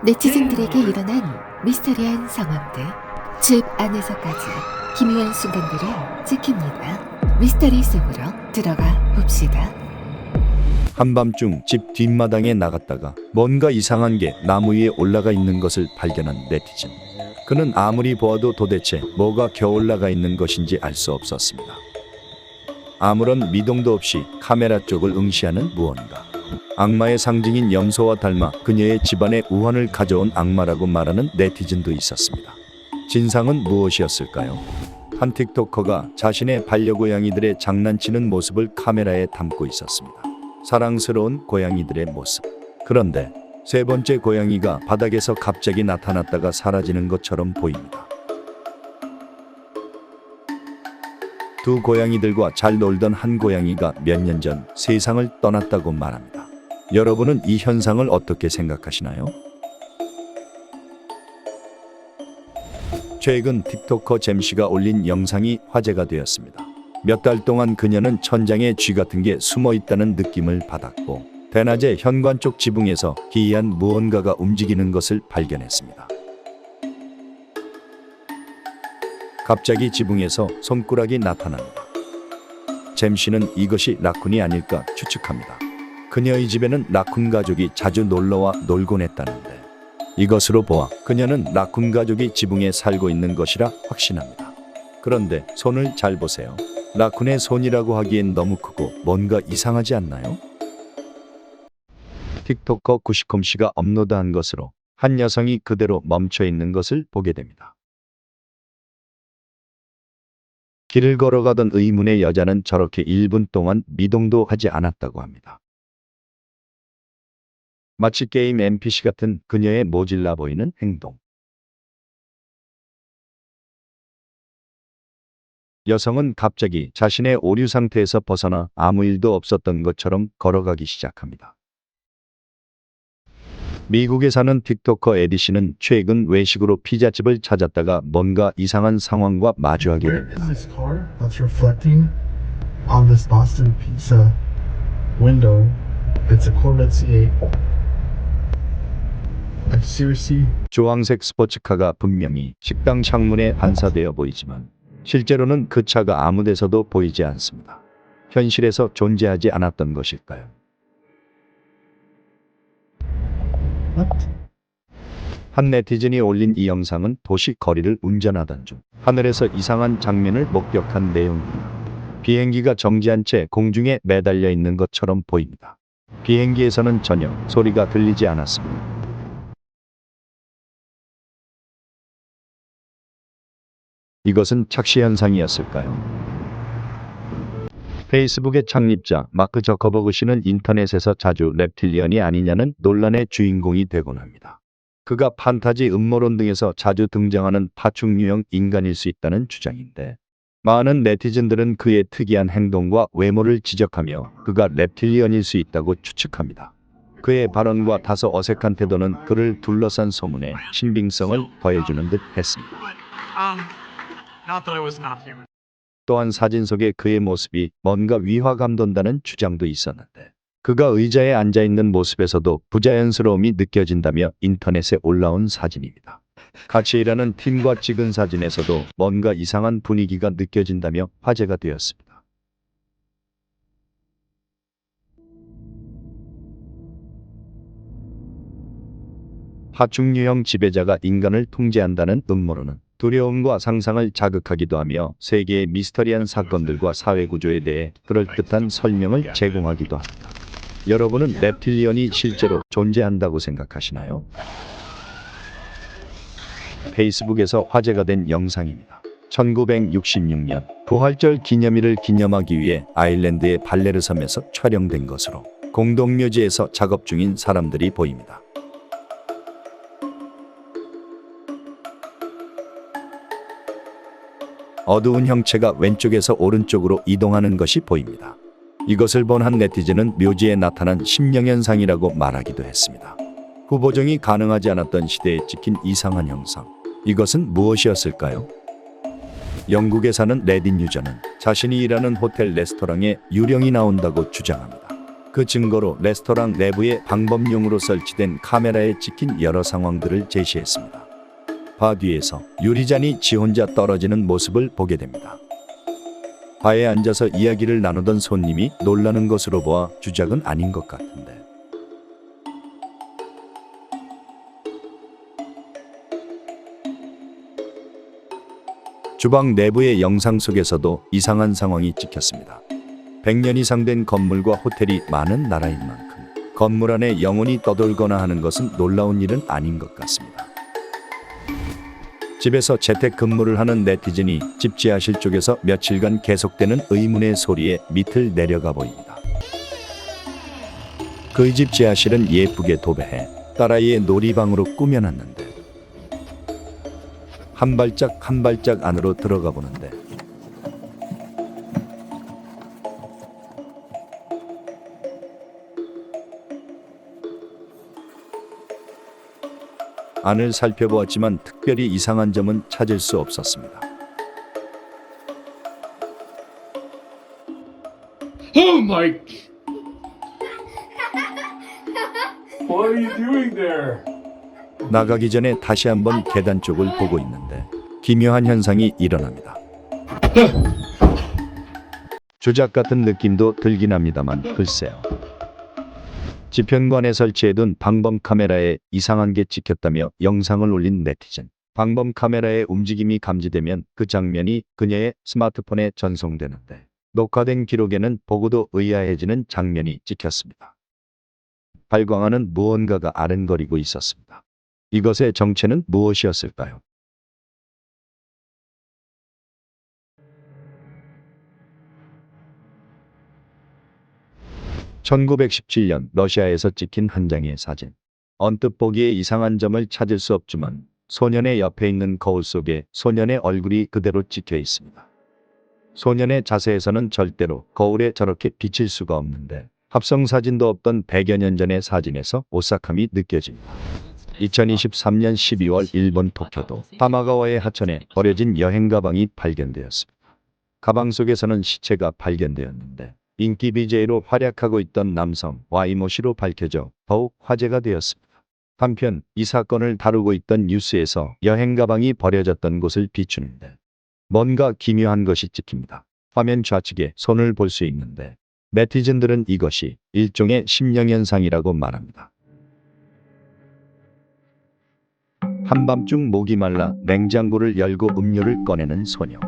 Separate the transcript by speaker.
Speaker 1: 네티즌들에게 일어난 미스터리한 상황들, 집 안에서까지 기묘한 순간들을 찍힙니다. 미스터리 속으로 들어가 봅시다.
Speaker 2: 한밤중 집 뒷마당에 나갔다가 뭔가 이상한 게 나무 위에 올라가 있는 것을 발견한 네티즌. 그는 아무리 보아도 도대체 뭐가 겨 올라가 있는 것인지 알 수 없었습니다. 아무런 미동도 없이 카메라 쪽을 응시하는 무언가. 악마의 상징인 염소와 닮아 그녀의 집안에 우환을 가져온 악마라고 말하는 네티즌도 있었습니다. 진상은 무엇이었을까요? 한 틱토커가 자신의 반려고양이들의 장난치는 모습을 카메라에 담고 있었습니다. 사랑스러운 고양이들의 모습. 그런데 세 번째 고양이가 바닥에서 갑자기 나타났다가 사라지는 것처럼 보입니다. 두 고양이들과 잘 놀던 한 고양이가 몇 년 전 세상을 떠났다고 말합니다. 여러분은 이 현상을 어떻게 생각하시나요? 최근 틱토커 잼씨가 올린 영상이 화제가 되었습니다. 몇 달 동안 그녀는 천장에 쥐 같은 게 숨어 있다는 느낌을 받았고 대낮에 현관 쪽 지붕에서 기이한 무언가가 움직이는 것을 발견했습니다. 갑자기 지붕에서 손가락이 나타납니다. 잼씨는 이것이 라쿤이 아닐까 추측합니다. 그녀의 집에는 라쿤 가족이 자주 놀러와 놀곤 했다는데 이것으로 보아 그녀는 라쿤 가족이 지붕에 살고 있는 것이라 확신합니다. 그런데 손을 잘 보세요. 라쿤의 손이라고 하기엔 너무 크고 뭔가 이상하지 않나요? 틱토커 90콤씨가 업로드한 것으로 한 여성이 그대로 멈춰 있는 것을 보게 됩니다. 길을 걸어가던 의문의 여자는 저렇게 1분 동안 미동도 하지 않았다고 합니다. 마치 게임 NPC 같은 그녀의 모질라 보이는 행동. 여성은 갑자기 자신의 오류 상태에서 벗어나 아무 일도 없었던 것처럼 걸어가기 시작합니다. 미국에 사는 틱토커 에디 씨는 최근 외식으로 피자집을 찾았다가 뭔가 이상한 상황과 마주하게
Speaker 3: Where
Speaker 2: 됩니다.
Speaker 3: is this car that's reflecting on this Boston Pizza window? It's a Corvette C8. I seriously.
Speaker 2: 주황색 스포츠카가 분명히 식당 창문에 반사되어 보이지만 실제로는 그 차가 아무 데서도 보이지 않습니다. 현실에서 존재하지 않았던 것일까요?
Speaker 3: What?
Speaker 2: 한 네티즌이 올린 이 영상은 도시 거리를 운전하던 중 하늘에서 이상한 장면을 목격한 내용입니다. 비행기가 정지한 채 공중에 매달려 있는 것처럼 보입니다. 비행기에서는 전혀 소리가 들리지 않았습니다. 이것은 착시 현상이었을까요? 페이스북의 창립자 마크 저커버그 씨는 인터넷에서 자주 reptilian이 아니냐는 논란의 주인공이 되곤 합니다. 그가 판타지 음모론 등에서 자주 등장하는 파충 유형 인간일 수 있다는 주장인데 많은 네티즌들은 그의 특이한 행동과 외모를 지적하며 그가 reptilian일 수 있다고 추측합니다. 그의 발언과 다소 어색한 태도는 그를 둘러싼 소문에 신빙성을 더해주는 듯 했습니다.
Speaker 4: Not that I was not human.
Speaker 2: 또한 사진 속의 그의 모습이 뭔가 위화감 돋다는 주장도 있었는데 그가 의자에 앉아있는 모습에서도 부자연스러움이 느껴진다며 인터넷에 올라온 사진입니다. 같이 일하는 팀과 찍은 사진에서도 뭔가 이상한 분위기가 느껴진다며 화제가 되었습니다. 파충 유형 지배자가 인간을 통제한다는 음모론은 두려움과 상상을 자극하기도 하며 세계의 미스터리한 사건들과 사회 구조에 대해 그럴듯한 설명을 제공하기도 합니다. 여러분은 reptilian이 실제로 존재한다고 생각하시나요? 페이스북에서 화제가 된 영상입니다. 1966년 부활절 기념일을 기념하기 위해 아일랜드의 발레르 섬에서 촬영된 것으로 공동묘지에서 작업 중인 사람들이 보입니다. 어두운 형체가 왼쪽에서 오른쪽으로 이동하는 것이 보입니다. 이것을 본 한 네티즌은 묘지에 나타난 심령현상이라고 말하기도 했습니다. 후보정이 가능하지 않았던 시대에 찍힌 이상한 형상. 이것은 무엇이었을까요? 영국에 사는 레딘 유저는 자신이 일하는 호텔 레스토랑에 유령이 나온다고 주장합니다. 그 증거로 레스토랑 내부에 방범용으로 설치된 카메라에 찍힌 여러 상황들을 제시했습니다. 바 뒤에서 유리잔이 지 혼자 떨어지는 모습을 보게 됩니다. 바에 앉아서 이야기를 나누던 손님이 놀라는 것으로 보아 주작은 아닌 것 같은데. 주방 내부의 영상 속에서도 이상한 상황이 찍혔습니다. 100년 이상 된 건물과 호텔이 많은 나라인 만큼 건물 안에 영혼이 떠돌거나 하는 것은 놀라운 일은 아닌 것 같습니다. 집에서 재택근무를 하는 네티즌이 집 지하실 쪽에서 며칠간 계속되는 의문의 소리에 밑을 내려가 보입니다. 그의 집 지하실은 예쁘게 도배해 딸아이의 놀이방으로 꾸며놨는데 한 발짝 한 발짝 안으로 들어가 보는데 안을 살펴보았지만 특별히 이상한 점은 찾을 수 없었습니다.
Speaker 5: Oh my! What are you doing there?
Speaker 2: 나가기 전에 다시 한번 계단 쪽을 보고 있는데 기묘한 현상이 일어납니다. 조작 같은 느낌도 들긴 합니다만 글쎄요. 지편관에 설치해둔 방범 카메라에 이상한 게 찍혔다며 영상을 올린 네티즌. 방범 카메라의 움직임이 감지되면 그 장면이 그녀의 스마트폰에 전송되는데 녹화된 기록에는 보고도 의아해지는 장면이 찍혔습니다. 발광하는 무언가가 아른거리고 있었습니다. 이것의 정체는 무엇이었을까요? (1917년) 러시아에서 찍힌 한 장의 사진. 언뜻 보기에 이상한 점을 찾을 수 없지만 소년의 옆에 있는 거울 속에 소년의 얼굴이 그대로 찍혀 있습니다. 소년의 자세에서는 절대로 거울에 저렇게 비칠 수가 없는데 합성 사진도 없던 100여 년 전의 사진에서 오싹함이 느껴집니다. 2023년 12월 일본 도쿄도 하마가와의 하천에 버려진 여행 가방이 발견되었습니다. 가방 속에서는 시체가 발견되었는데 인기 BJ로 활약하고 있던 남성 Y모 씨로 밝혀져 더욱 화제가 되었습니다. 한편 이 사건을 다루고 있던 뉴스에서 여행 가방이 버려졌던 곳을 비추는데 뭔가 기묘한 것이 찍힙니다. 화면 좌측에 손을 볼 수 있는데 네티즌들은 이것이 일종의 심령현상이라고 말합니다. 한밤중 목이 말라 냉장고를 열고 음료를 꺼내는 소녀.